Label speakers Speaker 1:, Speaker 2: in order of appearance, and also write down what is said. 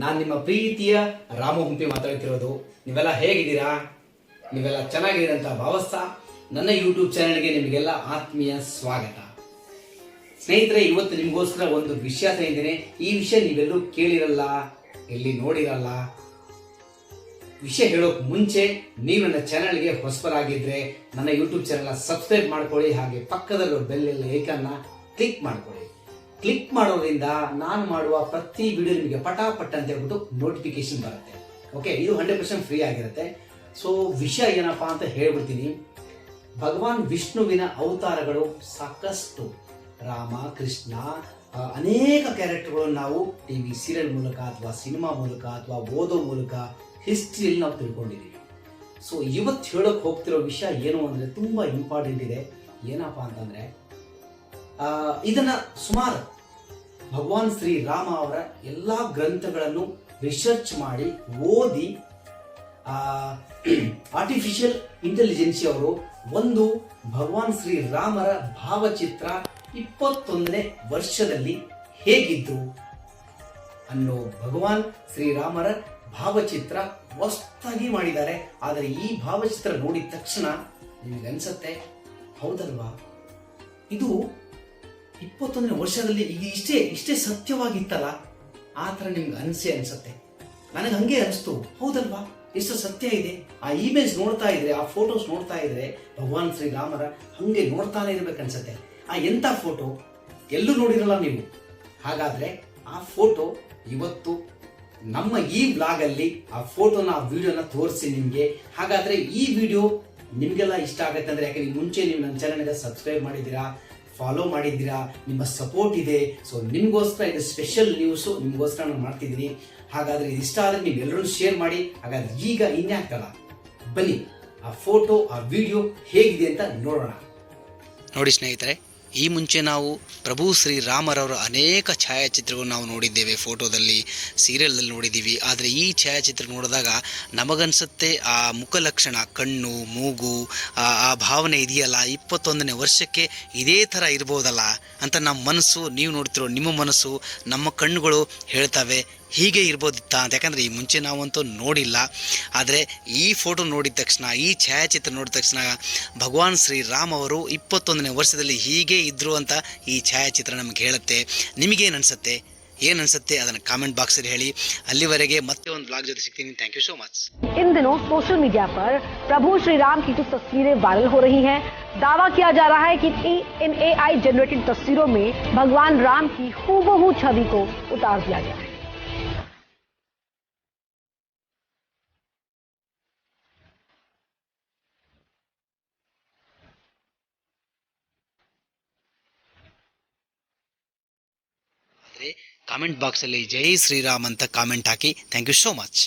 Speaker 1: ನಾನು ನಿಮ್ಮ ಪ್ರೀತಿಯ ರಾಮ ಹುಂಪಿ ಮಾತಾಡ್ತಿರೋದು. ನೀವೆಲ್ಲ ಹೇಗಿದ್ದೀರಾ? ನೀವೆಲ್ಲ ಚೆನ್ನಾಗಿದ್ದೀರ ಅಂತ ಭಾವಿಸ್ತಾ ನನ್ನ ಯೂಟ್ಯೂಬ್ ಚಾನೆಲ್ಗೆ ನಿಮಗೆಲ್ಲ ಆತ್ಮೀಯ ಸ್ವಾಗತ. ಸ್ನೇಹಿತರೆ, ಇವತ್ತು ನಿಮಗೋಸ್ಕರ ಒಂದು ವಿಷಯ ತಂದಿದ್ದೇನೆ. ಈ ವಿಷಯ ನೀವೆಲ್ಲೂ ಕೇಳಿರಲ್ಲ, ಎಲ್ಲಿ ನೋಡಿರಲ್ಲ. ವಿಷಯ ಹೇಳೋಕೆ ಮುಂಚೆ ನೀವು ನನ್ನ ಚಾನೆಲ್ಗೆ ಹೊಸಬರಾಗಿದ್ದರೆ ನನ್ನ ಯೂಟ್ಯೂಬ್ ಚಾನೆಲ್ನ ಸಬ್ಸ್ಕ್ರೈಬ್ ಮಾಡ್ಕೊಳ್ಳಿ. ಹಾಗೆ ಪಕ್ಕದಲ್ಲಿರೋ ಬೆಲ್ ಐಕಾನ್ನ ಕ್ಲಿಕ್ ಮಾಡ್ಕೊಳ್ಳಿ. ಕ್ಲಿಕ್ ಮಾಡೋದ್ರಿಂದ ನಾನು ಮಾಡುವ ಪ್ರತಿ ವಿಡಿಯೋ ನಿಮಗೆ ಪಟಾಪಟ್ ಅಂತ ಹೇಳ್ಬಿಟ್ಟು ನೋಟಿಫಿಕೇಶನ್ ಬರುತ್ತೆ. ಓಕೆ, ಇದು 100% ಫ್ರೀ ಆಗಿರುತ್ತೆ. ಸೊ ವಿಷಯ ಏನಪ್ಪಾ ಅಂತ ಹೇಳ್ಬಿಡ್ತೀನಿ. ಭಗವಾನ್ ವಿಷ್ಣುವಿನ ಅವತಾರಗಳು ಸಾಕಷ್ಟು, ರಾಮ, ಕೃಷ್ಣ, ಅನೇಕ ಕ್ಯಾರೆಕ್ಟರ್ಗಳು ನಾವು ಟಿವಿ ಸೀರಿಯಲ್ ಮೂಲಕ ಅಥವಾ ಸಿನಿಮಾ ಮೂಲಕ ಅಥವಾ ಓದೋ ಮೂಲಕ ಹಿಸ್ಟ್ರಿಯಲ್ಲಿ ನಾವು ತಿಳ್ಕೊಂಡಿದ್ದೀವಿ. ಸೊ ಇವತ್ತು ಹೇಳೋಕೆ ಹೋಗ್ತಿರೋ ವಿಷಯ ಏನು ಅಂದರೆ ತುಂಬ ಇಂಪಾರ್ಟೆಂಟ್ ಇದೆ. ಏನಪ್ಪಾ ಅಂತಂದರೆ, ಇದನ್ನ ಸುಮಾರು ಭಗವಾನ್ ಶ್ರೀ ರಾಮ ಅವರ ಎಲ್ಲ ಗ್ರಂಥಗಳನ್ನು ರಿಸರ್ಚ್ ಮಾಡಿ ಓದಿ ಆರ್ಟಿಫಿಷಿಯಲ್ ಇಂಟೆಲಿಜೆನ್ಸಿ ಅವರು ಒಂದು ಭಗವಾನ್ ಶ್ರೀ ರಾಮರ ಭಾವಚಿತ್ರ 21ನೇ ವರ್ಷದಲ್ಲಿ ಹೇಗಿದ್ರು ಅನ್ನೋ ಭಗವಾನ್ ಶ್ರೀರಾಮರ ಭಾವಚಿತ್ರ ಹೊಸದಾಗಿ ಮಾಡಿದ್ದಾರೆ. ಆದರೆ ಈ ಭಾವಚಿತ್ರ ನೋಡಿದ ತಕ್ಷಣ ನಿಮಗೆ ಅನ್ಸತ್ತೆ, ಹೌದಲ್ವಾ, ಇದು 21ನೇ ವರ್ಷದಲ್ಲಿ ಈಗ ಇಷ್ಟೇ ಸತ್ಯವಾಗಿತ್ತಲ್ಲ, ಆ ಥರ ನಿಮ್ಗೆ ಅನ್ಸತ್ತೆ. ನನಗೆ ಹಂಗೆ ಅನಿಸ್ತು, ಹೌದಲ್ವಾ, ಎಷ್ಟು ಸತ್ಯ ಇದೆ. ಆ ಇಮೇಜ್ ನೋಡ್ತಾ ಇದ್ರೆ, ಆ ಫೋಟೋಸ್ ನೋಡ್ತಾ ಇದ್ರೆ ಭಗವಾನ್ ಶ್ರೀರಾಮರ ಹಂಗೆ ನೋಡ್ತಾನೆ ಇರ್ಬೇಕನ್ಸತ್ತೆ. ಆ ಎಂಥ ಫೋಟೋ ಎಲ್ಲೂ ನೋಡಿರಲ್ಲ ನೀವು. ಹಾಗಾದ್ರೆ ಆ ಫೋಟೋ ಇವತ್ತು ನಮ್ಮ ಈ ಬ್ಲಾಗಲ್ಲಿ ಆ ಫೋಟೋನ, ಆ ವಿಡಿಯೋನ ತೋರಿಸಿ ನಿಮಗೆ. ಹಾಗಾದ್ರೆ ಈ ವಿಡಿಯೋ ನಿಮಗೆಲ್ಲ ಇಷ್ಟ ಆಗುತ್ತೆ ಅಂದ್ರೆ, ಯಾಕಂದ್ರೆ ಮುಂಚೆ ನೀವು ನನ್ನ ಚಾನಲ್ಗೆ ಸಬ್ಸ್ಕ್ರೈಬ್ ಮಾಡಿದ್ದೀರಾ, ಫಾಲೋ ಮಾಡಿದ್ದೀರಾ, ನಿಮ್ಮ ಸಪೋರ್ಟ್ ಇದೆ. ಸೊ ನಿಮಗೋಸ್ಕರ ಇದು ಸ್ಪೆಷಲ್ ನ್ಯೂಸು, ನಿಮಗೋಸ್ಕರ ನಾನು ಮಾಡ್ತಿದ್ದೀನಿ. ಹಾಗಾದ್ರೆ ಇದು ಇಷ್ಟ ಆದರೆ ನೀವೆಲ್ಲರೂ ಶೇರ್ ಮಾಡಿ. ಹಾಗಾದ್ರೆ ಈಗ ಇನ್ಯಾಕಲ್ಲ, ಬನ್ನಿ ಆ ಫೋಟೋ, ಆ ವಿಡಿಯೋ ಹೇಗಿದೆ ಅಂತ ನೋಡೋಣ.
Speaker 2: ನೋಡಿ ಸ್ನೇಹಿತರೆ, ಈ ಮುಂಚೆ ನಾವು ಪ್ರಭು ಶ್ರೀರಾಮರವರ ಅನೇಕ ಛಾಯಾಚಿತ್ರಗಳನ್ನು ನಾವು ನೋಡಿದ್ದೇವೆ, ಫೋಟೋದಲ್ಲಿ, ಸೀರಿಯಲ್ದಲ್ಲಿ ನೋಡಿದ್ದೀವಿ. ಆದರೆ ಈ ಛಾಯಾಚಿತ್ರ ನೋಡಿದಾಗ ನಮಗನ್ಸುತ್ತೆ ಆ ಮುಖಲಕ್ಷಣ, ಕಣ್ಣು, ಮೂಗು, ಆ ಭಾವನೆ ಇದೆಯಲ್ಲ, 21ನೇ ವರ್ಷಕ್ಕೆ ಇದೇ ಥರ ಇರ್ಬೋದಲ್ಲ ಅಂತ ನಮ್ಮ ಮನಸ್ಸು, ನೀವು ನೋಡ್ತಿರೋ ನಿಮ್ಮ ಮನಸ್ಸು, ನಮ್ಮ ಕಣ್ಣುಗಳು ಹೇಳ್ತವೆ ಹೀಗೆ ಇರ್ಬೋದಿತ್ತ ಅಂತ. ಯಾಕಂದರೆ ಈ ಮುಂಚೆ ನಾವಂತೂ ನೋಡಿಲ್ಲ. ಆದರೆ ಈ ಫೋಟೋ ನೋಡಿದ ತಕ್ಷಣ, ಈ ಛಾಯಾಚಿತ್ರ ನೋಡಿದ ತಕ್ಷಣ ಭಗವಾನ್ ಶ್ರೀರಾಮ್ ಅವರು 21ನೇ ವರ್ಷದಲ್ಲಿ ಹೀಗೆ ಇದ್ದರು ಅಂತ ಈ ಛಾಯಾಚಿತ್ರ ನಮಗೆ ಹೇಳುತ್ತೆ. ನಿಮಗೇನು ಅನಿಸುತ್ತೆ, ಏನು ಅನಿಸುತ್ತೆ ಅದನ್ನು ಕಾಮೆಂಟ್ ಬಾಕ್ಸಲ್ಲಿ ಹೇಳಿ. ಅಲ್ಲಿವರೆಗೆ ಮತ್ತೆ ಒಂದು ಬ್ಲಾಗ್ ಜೊತೆ ಸಿಗ್ತೀನಿ. Thank you so much.
Speaker 3: इन दिनों सोशल मीडिया पर प्रभु श्री राम की जो तस्वीरें वायरल हो रही हैं, दावा किया जा रहा है कि इन AI जनरेटेड तस्वीरों में भगवान राम की हूबहू छवि को उतार दिया गया है.
Speaker 2: ಕಾಮೆಂಟ್ ಬಾಕ್ಸಲ್ಲಿ ಜೈ ಶ್ರೀರಾಮ್ ಅಂತ ಕಾಮೆಂಟ್ ಹಾಕಿ. Thank you so much.